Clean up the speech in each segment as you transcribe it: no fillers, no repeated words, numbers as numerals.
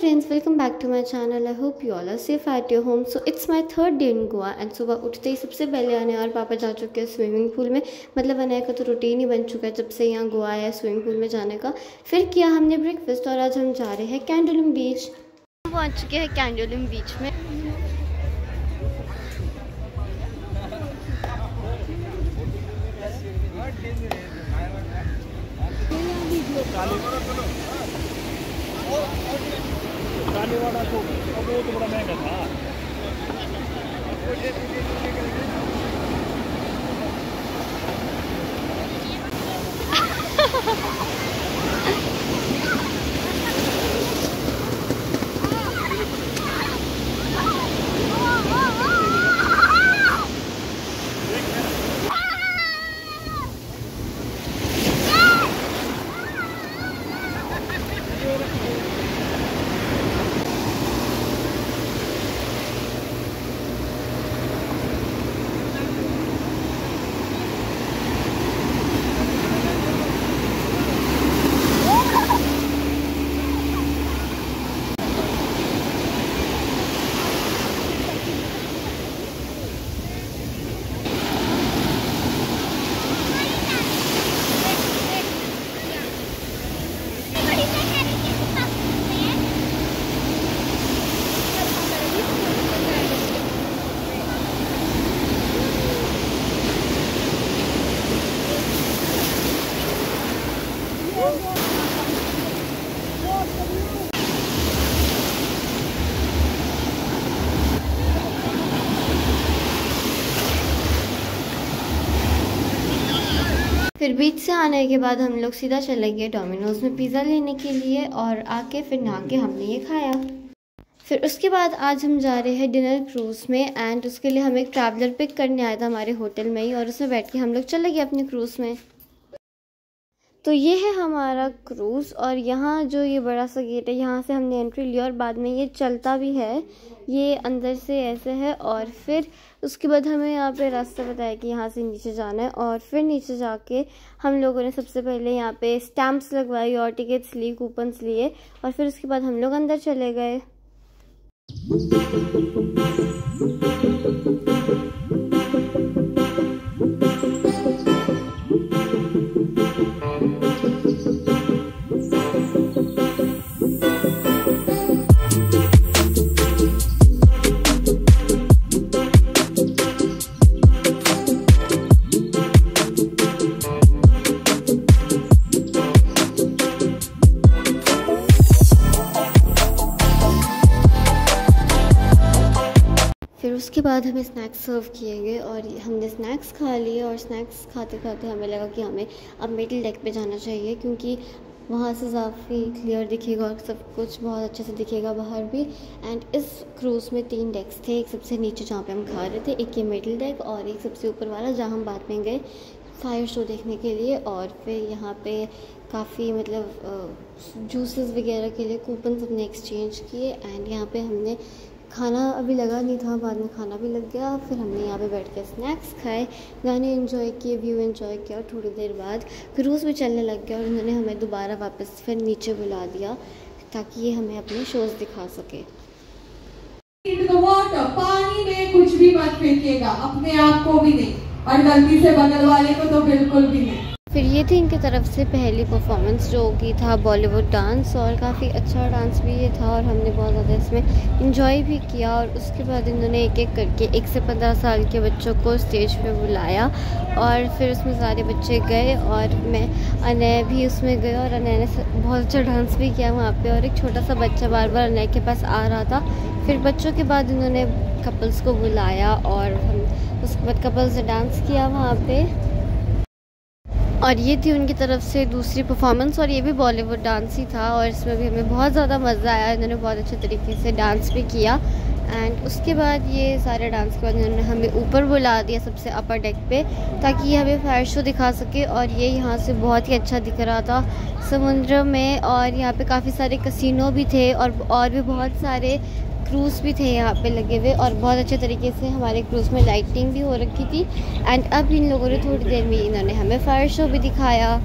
friends, welcome back to my channel. I hope you all are safe at your home. So it's my third day in Goa and सुबह उठते ही सबसे पहले अनया और पापा जा चुके हैं स्विमिंग पूल में। मतलब अनया का तो रूटीन ही बन चुका है जब से यहाँ गोवा आया है स्विमिंग पूल में जाने का। फिर किया हमने ब्रेकफास्ट और आज हम जा रहे हैं कैंडोलिम बीच। हम पहुँच चुके हैं कैंडोलिम बीच में। काले वाला तो अब वो तो बड़ा महंगा था। फिर बीच से आने के बाद हम लोग सीधा चले गए डोमिनोज़ में पिज़्ज़ा लेने के लिए और आके फिर नहा के हमने ये खाया। फिर उसके बाद आज हम जा रहे हैं डिनर क्रूज़ में एंड उसके लिए हमें एक ट्रैवलर पिक करने आया था हमारे होटल में ही और उसमें बैठ के हम लोग चले गए अपने क्रूज़ में। तो ये है हमारा क्रूज़ और यहाँ जो ये बड़ा सा गेट है यहाँ से हमने एंट्री लिया और बाद में ये चलता भी है, ये अंदर से ऐसे है और फिर उसके बाद हमें यहाँ पे रास्ता बताया कि यहाँ से नीचे जाना है और फिर नीचे जाके हम लोगों ने सबसे पहले यहाँ पे स्टैम्प्स लगवाई और टिकट्स ली, कूपन्स लिए और फिर उसके बाद हम लोग अंदर चले गए। फिर उसके बाद हमें स्नैक्स सर्व किए गए और हमने स्नैक्स खा लिए और स्नैक्स खाते खाते हमें लगा कि हमें अब मिडिल डेक पे जाना चाहिए क्योंकि वहाँ से काफ़ी क्लियर दिखेगा और सब कुछ बहुत अच्छे से दिखेगा बाहर भी। एंड इस क्रूज़ में 3 डेक्स थे, एक सबसे नीचे जहाँ पे हम खा रहे थे, एक ये मिडिल डेक और एक सबसे ऊपर वाला जहाँ हम बाद में गए फायर शो देखने के लिए। और फिर यहाँ पे काफ़ी मतलब जूसेस वगैरह के लिए कूपन हमने एक्सचेंज किए एंड यहाँ पे हमने खाना अभी लगा नहीं था, बाद में खाना भी लग गया। फिर हमने यहाँ पे बैठ के स्नैक्स खाए, गाने एंजॉय किए, व्यू एंजॉय किया और थोड़ी देर बाद क्रूज़ भी चलने लग गया और उन्होंने हमें दोबारा वापस फिर नीचे बुला दिया ताकि ये हमें अपने शोज़ दिखा सके। पानी में कुछ भी मत फेंकिएगा, अपने आप को भी नहीं और गलती से बगल वाले को तो बिल्कुल भी नहीं। फिर ये थी इनकी तरफ से पहली परफॉर्मेंस जो कि था बॉलीवुड डांस और काफ़ी अच्छा डांस भी ये था और हमने बहुत ज़्यादा इसमें इंजॉय भी किया। और उसके बाद इन्होंने एक एक करके 1 से 15 साल के बच्चों को स्टेज पे बुलाया और फिर उसमें सारे बच्चे गए और मैं अनया भी उसमें गई और अनया ने बहुत अच्छा डांस भी किया वहाँ पे और एक छोटा सा बच्चा बार बार अनया के पास आ रहा था। फिर बच्चों के बाद इन्होंने कपल्स को बुलाया और हम उसके बाद कपल्स से डांस किया वहाँ पे। और ये थी उनकी तरफ से दूसरी परफॉर्मेंस और ये भी बॉलीवुड डांस ही था और इसमें भी हमें बहुत ज़्यादा मज़ा आया। इन्होंने बहुत अच्छे तरीके से डांस भी किया एंड उसके बाद ये सारे डांस के बाद इन्होंने हमें ऊपर बुला दिया सबसे अपर डेक पे ताकि ये हमें फायर शो दिखा सके। और ये यहाँ से बहुत ही अच्छा दिख रहा था समुद्र में और यहाँ पे काफ़ी सारे कसिनो भी थे और भी बहुत सारे क्रूज़ भी थे यहाँ पे लगे हुए और बहुत अच्छे तरीके से हमारे क्रूज़ में लाइटिंग भी हो रखी थी। एंड अब इन लोगों ने थोड़ी देर में इन्होंने हमें फायर शो भी दिखाया।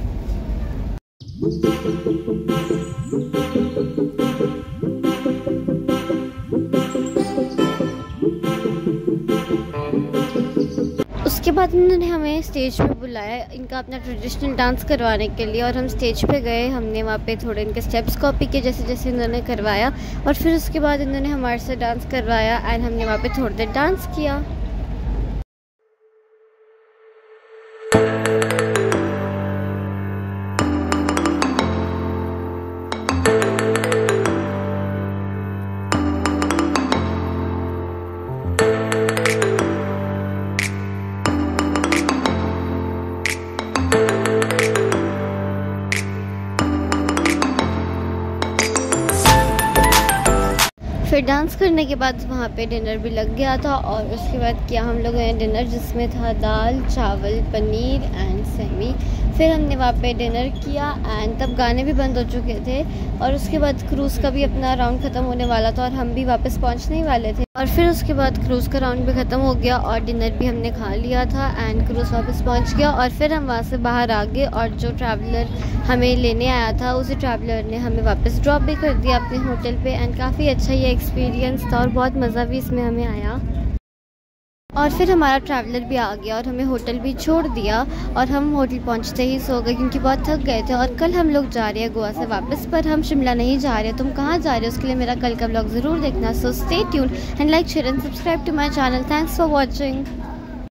बाद इन्होंने हमें स्टेज पे बुलाया इनका अपना ट्रेडिशनल डांस करवाने के लिए, और हम स्टेज पे गए। हमने वहाँ पे थोड़े इनके स्टेप्स कॉपी किए जैसे जैसे इन्होंने करवाया, और फिर उसके बाद इन्होंने हमारे से डांस करवाया एंड हमने वहाँ पे थोड़ी देर डांस किया। फिर डांस करने के बाद वहाँ पे डिनर भी लग गया था, और उसके बाद किया हम लोगों ने डिनर जिसमें था दाल चावल पनीर एंड सेमी। फिर हमने वहाँ पे डिनर किया एंड तब गाने भी बंद हो चुके थे, और उसके बाद क्रूज़ का भी अपना राउंड ख़त्म होने वाला था और हम भी वापस पहुँचने ही वाले थे। और फिर उसके बाद क्रूज़ का राउंड भी ख़त्म हो गया और डिनर भी हमने खा लिया था एंड क्रूज़ वापस पहुँच गया। और फिर हम वहाँ से बाहर आ गए, और जो ट्रैवलर हमें लेने आया था उसी ट्रैवलर ने हमें वापस ड्रॉप भी कर दिया अपने होटल पे। एंड काफ़ी अच्छा ये एक्सपीरियंस था और बहुत मज़ा भी इसमें हमें आया। और फिर हमारा ट्रैवलर भी आ गया और हमें होटल भी छोड़ दिया, और हम होटल पहुंचते ही सो गए क्योंकि बहुत थक गए थे। और कल हम लोग जा रहे हैं गोवा से वापस, पर हम शिमला नहीं जा रहे। तुम कहाँ जा रहे हो उसके लिए मेरा कल का व्लॉग ज़रूर देखना। So stay tuned and like share and subscribe to my channel. Thanks for watching.